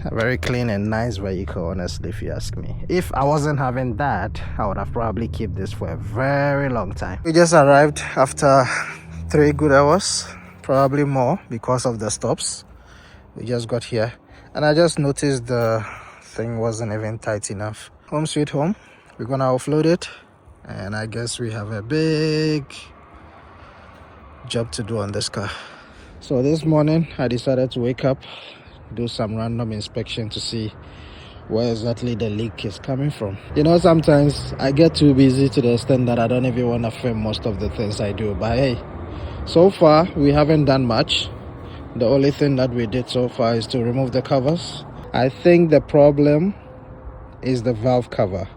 A very clean and nice vehicle, honestly, if you ask me. If I wasn't having that, I would have probably kept this for a very long time. We just arrived after 3 good hours, probably more because of the stops. We just got here and I just noticed the thing wasn't even tight enough. Home sweet home. We're gonna offload it, and I guess we have a big job to do on this car. So this morning I decided to wake up, do some random inspection to see where exactly the leak is coming from. You know, sometimes I get too busy to the extent that I don't even want to film most of the things I do. But hey, so far we haven't done much. The only thing that we did so far is to remove the covers. I think the problem is the valve cover.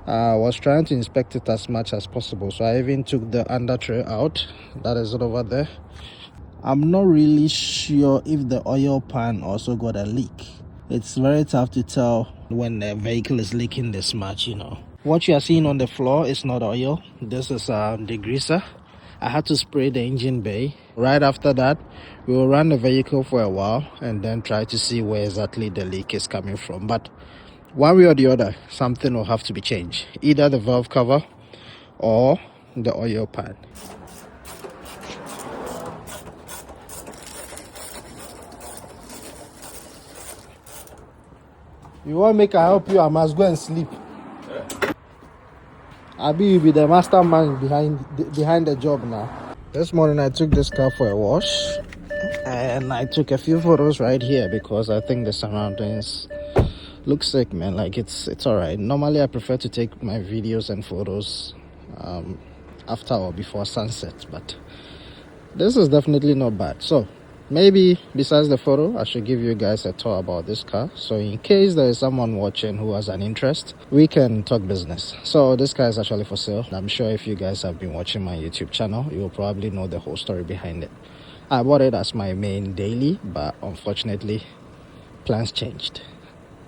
I was trying to inspect it as much as possible, so I even took the under tray out. That is it over there. I'm not really sure if the oil pan also got a leak. It's very tough to tell when the vehicle is leaking this much, you know. What you are seeing on the floor is not oil. This is degreaser. I had to spray the engine bay. Right after that, we will run the vehicle for a while and then try to see where exactly the leak is coming from. But one way or the other, something will have to be changed. Either the valve cover or the oil pan. You want me to help you? I must go and sleep. Abi, you be the mastermind behind the job now. This morning I took this car for a wash, and I took a few photos right here because I think the surroundings look sick, man. Like it's all right. Normally I prefer to take my videos and photos after or before sunset, but this is definitely not bad. So maybe besides the photo, I should give you guys a tour about this car. So in case there is someone watching who has an interest, we can talk business. So this car is actually for sale. I'm sure if you guys have been watching my YouTube channel, you will probably know the whole story behind it. I bought it as my main daily, but unfortunately, plans changed.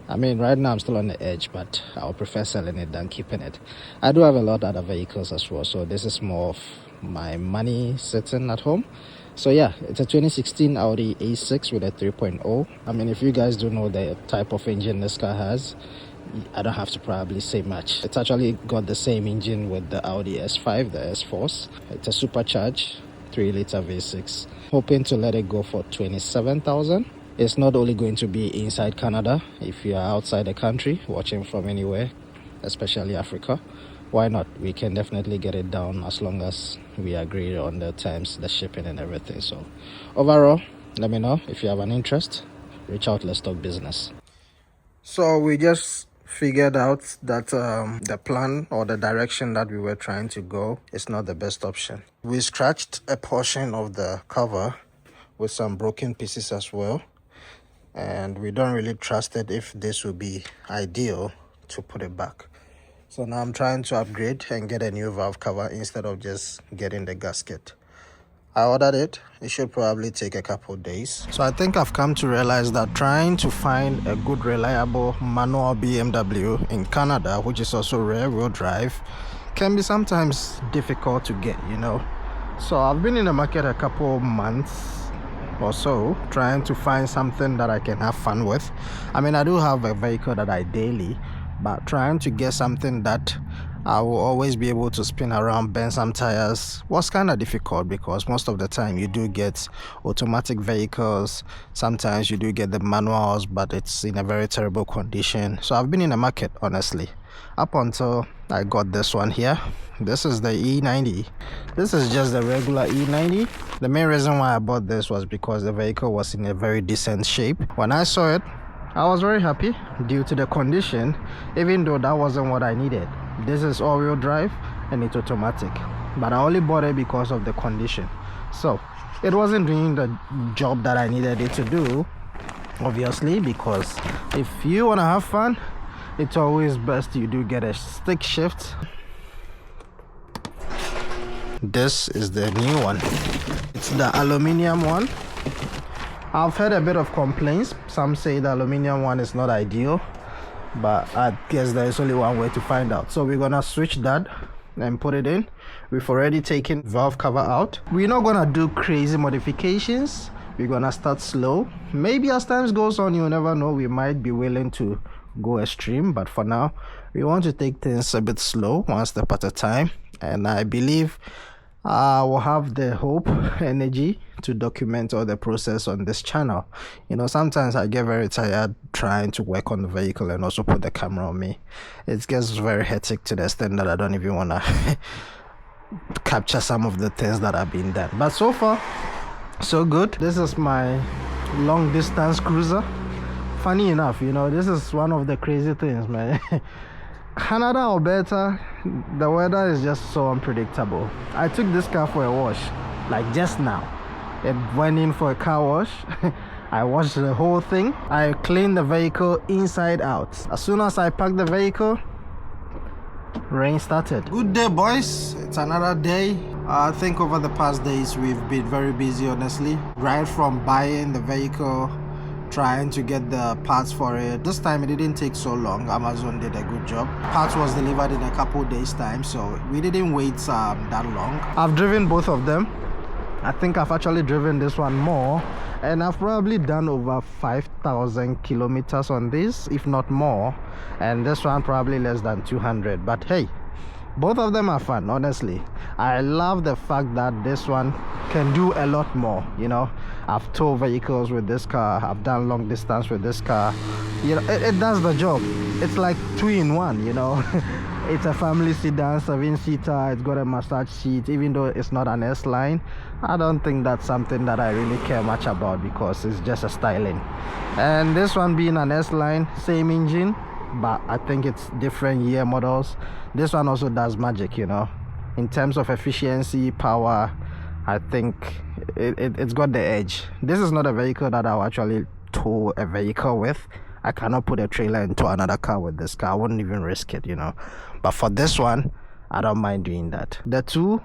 I mean, right now I'm still on the edge, but I'll prefer selling it than keeping it. I do have a lot of other vehicles as well, so this is more of my money sitting at home. So yeah, it's a 2016 Audi A6 with a 3.0. I mean, if you guys do know the type of engine this car has, I don't have to probably say much. It's actually got the same engine with the Audi S5, the S-Force. It's a supercharged 3-liter V6. Hoping to let it go for 27,000. It's not only going to be inside Canada. If you are outside the country, watching from anywhere, especially Africa, why not? We can definitely get it down as long as we agree on the terms, the shipping and everything. So overall, let me know if you have an interest. Reach out, let's talk business. So we just figured out that the plan or the direction that we were trying to go is not the best option. We scratched a portion of the cover with some broken pieces as well, and we don't really trust it if this would be ideal to put it back. So now I'm trying to upgrade and get a new valve cover instead of just getting the gasket. I ordered it. It should probably take a couple of days. So I think I've come to realize that trying to find a good, reliable manual BMW in Canada, which is also rear-wheel drive, can be sometimes difficult to get, you know. So I've been in the market a couple of months or so, trying to find something that I can have fun with. I mean, I do have a vehicle that I daily, but trying to get something that I will always be able to spin around, bend some tires was kind of difficult because most of the time you do get automatic vehicles. Sometimes you do get the manuals, but it's in a very terrible condition. So I've been in the market, honestly, up until I got this one here. This is the E90. This is just the regular E90. The main reason why I bought this was because the vehicle was in a very decent shape. When I saw it, I was very happy due to the condition, even though that wasn't what I needed. This is all-wheel drive and it's automatic, but I only bought it because of the condition. So it wasn't doing the job that I needed it to do, obviously, because if you want to have fun, it's always best you do get a stick shift. This is the new one. It's the aluminum one. I've heard a bit of complaints. Some say the aluminum one is not ideal, but I guess there is only one way to find out. So we're gonna switch that and put it in. We've already taken valve cover out. We're not gonna do crazy modifications. we're gonna start slow. Maybe as time goes on, you never know, we might be willing to go extreme, but for now we want to take things a bit slow, one step at a time. And I believe I will have the hope, energy to document all the process on this channel. You know, sometimes I get very tired trying to work on the vehicle and also put the camera on me. It gets very hectic to the extent that I don't even want to capture some of the things that have been done. But so far so good. This is my long distance cruiser. Funny enough, you know, this is one of the crazy things, man. Canada, Alberta, the weather is just so unpredictable. I took this car for a wash, like just now. It went in for a car wash. I washed the whole thing. I cleaned the vehicle inside out. As soon as I packed the vehicle, rain started. Good day, boys. It's another day. I think over the past days we've been very busy, honestly. Right from buying the vehicle, trying to get the parts for it. This time it didn't take so long. Amazon did a good job. Parts was delivered in a couple days time, so we didn't wait that long. I've driven both of them. I think I've actually driven this one more, and I've probably done over 5,000 kilometers on this, if not more, and this one probably less than 200. But hey, both of them are fun, honestly. I love the fact that this one can do a lot more. You know, I've towed vehicles with this car, I've done long distance with this car. You know, it does the job. It's like 2-in-1, you know. It's a family sedan, 7-seater. It's got a massage seat. Even though it's not an S-line, I don't think that's something that I really care much about, because it's just a styling. And this one being an S-line, same engine, but I think it's different year models. This one also does magic, you know, in terms of efficiency, power. I think it's got the edge. This is not a vehicle that I'll actually tow a vehicle with. I cannot put a trailer into another car with this car. I wouldn't even risk it, you know. But for this one, I don't mind doing that. The two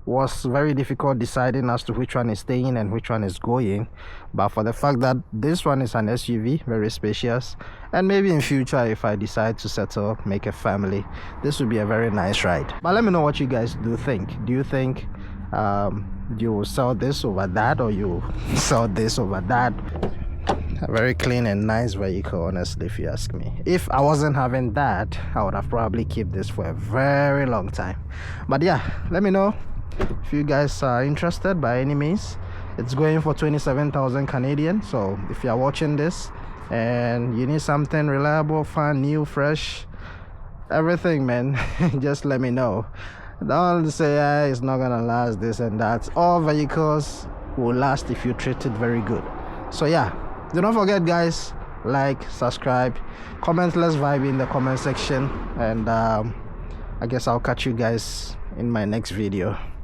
was very difficult deciding as to which one is staying and which one is going, but for the fact that this one is an SUV, very spacious, and maybe in future if I decide to settle, make a family, this would be a very nice ride. But let me know what you guys do think. Do you think you will sell this over that, or you sell this over that? A very clean and nice vehicle, honestly, if you ask me. If I wasn't having that, I would have probably kept this for a very long time. But yeah, let me know if you guys are interested by any means. It's going for 27,000 Canadian. So if you are watching this and you need something reliable, fun, new, fresh, everything, man, just let me know. Don't say it's not gonna last, this and that. All vehicles will last if you treat it very good. So yeah, do not forget, guys, like, subscribe, comment. Let's vibe in the comment section, and I guess I'll catch you guys in my next video.